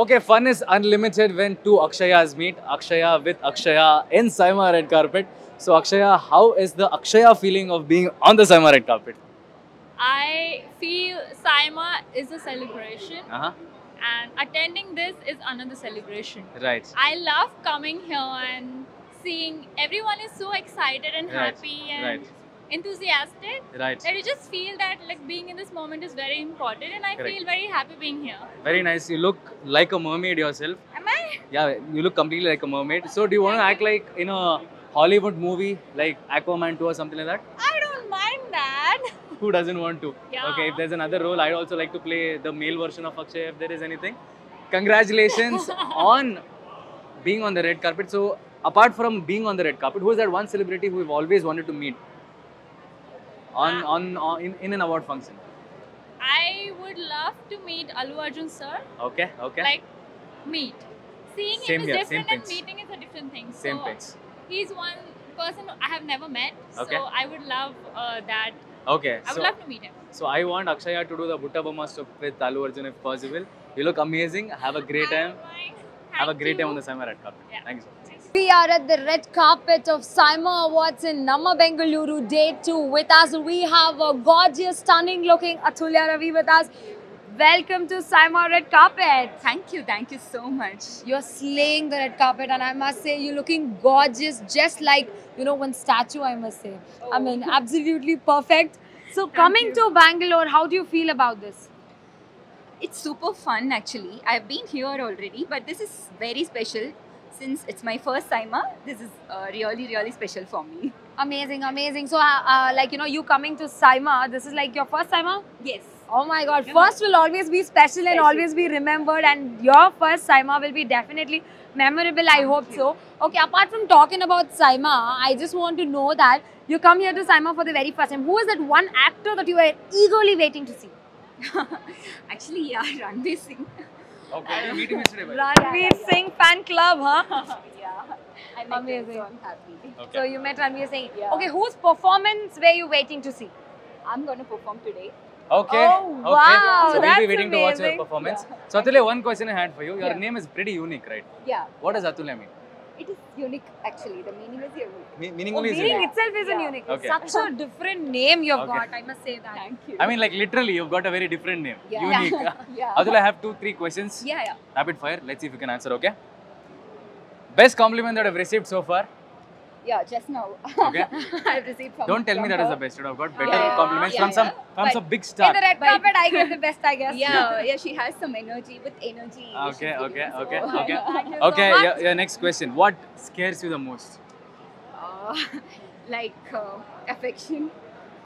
Okay, fun is unlimited when two Akshayas meet. Akshaya with Akshaya in Saima red carpet. So Akshaya, how is the Akshaya feeling of being on the Saima red carpet? I feel Saima is a celebration Uh-huh. and attending this is another celebration. Right. I love coming here and seeing everyone is so excited and Right. happy and Right. enthusiastic Right. that you just feel that like being in this moment is very important and I Correct. feel very happy being here. Very nice. You look like a mermaid yourself. Am I? Yeah, you look completely like a mermaid. So do you want to act like in a Hollywood movie like Aquaman 2 or something like that? I don't mind that. Who doesn't want to? Yeah. Okay, if there's another role, I'd also like to play the male version of Akshay if there is anything. Congratulations on being on the red carpet. So, apart from being on the red carpet, who is that one celebrity who you've always wanted to meet in an award function? I would love to meet Allu Arjun sir. Okay, okay. Like meet. Seeing Same him here, is same different and pinch. meeting is a different thing. Same so pitch. he's one person I have never met. Okay. So I would love that. Okay, I would love to meet him. so I want Akshaya to do the Butta Bomma stuff with Allu Arjun if possible. You look amazing. Have a great I time. don't mind. Have a Thank great time on you. the Saima red carpet. Yeah. Thank you so much. We are at the red carpet of Saima Awards in Namma Bengaluru, day 2. With us, we have a gorgeous, stunning looking Atulya Ravi with us. Welcome to Saima red carpet. Thank you so much. You're slaying the red carpet, and I must say, you're looking gorgeous, just like, one statue, I must say. I mean, absolutely perfect. So, coming you. to Bangalore, how do you feel about this? It's super fun actually. I've been here already, but this is very special since it's my first Saima. This is really special for me. Amazing, amazing. So, you coming to Saima, this is like your first Saima? Yes. Oh my God, first will always be special and always be remembered, and your first Saima will be definitely memorable, I hope so. Okay, apart from talking about Saima, I just want to know that you come here to Saima for the very first time. Who is that one actor that you are eagerly waiting to see? Actually, yeah, Ranveer Singh. Okay, you meet him yesterday, by the way. Ranveer Singh fan club, huh? Yeah. I met Amazing. him, so I'm happy. Okay. So you met Ranveer Singh. Yeah. Okay, whose performance were you waiting to see? I'm gonna perform today. Okay. Oh, okay. wow, So we'll be that's waiting to watch your amazing. performance. Yeah. So Atulya, one question I had for you. Your Yeah. name is pretty unique, right? Yeah. What does Atulya mean? It is unique actually. The meaning is unique. Meaning Oh, only is meaning unique. itself is a Yeah. unique. Okay. Such a different name you've Okay. got, I must say that. Thank you. I mean, like literally, you've got a very different name. Yeah. Unique. Yeah. Atulya, I have 2-3 questions. Yeah. Rapid fire. Let's see if you can answer. Okay. Best compliment that I've received so far. Yeah, just now. Okay. I've received from Don't tell me from that is her. the best. You've got better Yeah. compliments Yeah, from some yeah. from But some big In star. the red But- carpet, I get the best, I guess. Yeah, she has some energy. With energy. Okay, she's okay, giving, okay, so- okay. Thank you so Okay, much. your next question. What scares you the most? Uh, like affection.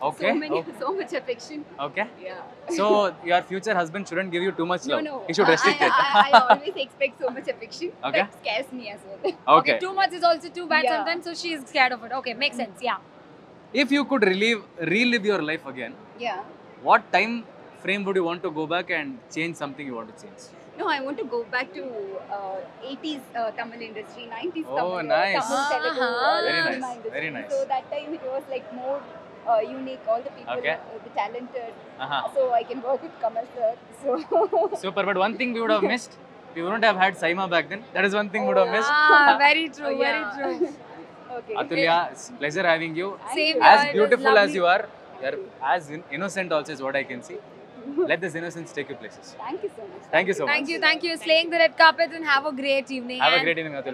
Okay. So much affection. Okay. Yeah. So your future husband shouldn't give you too much love. No. He should restrict it. I always expect so much affection. Okay. That scares me as well. Okay. Too much is also too bad Yeah. sometimes, so she's scared of it. Okay, makes sense, yeah. If you could relive your life again, Yeah. what time frame would you want to go back and change something you want to change? No, I want to go back to 80s Tamil industry, 90s Oh, Tamil, nice. Tamil Telugu, Very cinema nice, industry. very nice. So that time it was like more unique. All the people, Okay. the talented. Uh-huh. So I can work with Kamal sir. So Super. But one thing we would have missed, we wouldn't have had Saima back then. That is one thing we would have missed. Ah, very true, yeah. very true. okay. Atulya, it's pleasure having you. Thank Same you. here. As it was beautiful as lovely. you are, you're as innocent also is what I can see. Let this innocence take you places. Thank you so much. Thank you so much. Thank you, thank you. Slaying the red carpet and have a great evening. Have a And great evening, Atulya.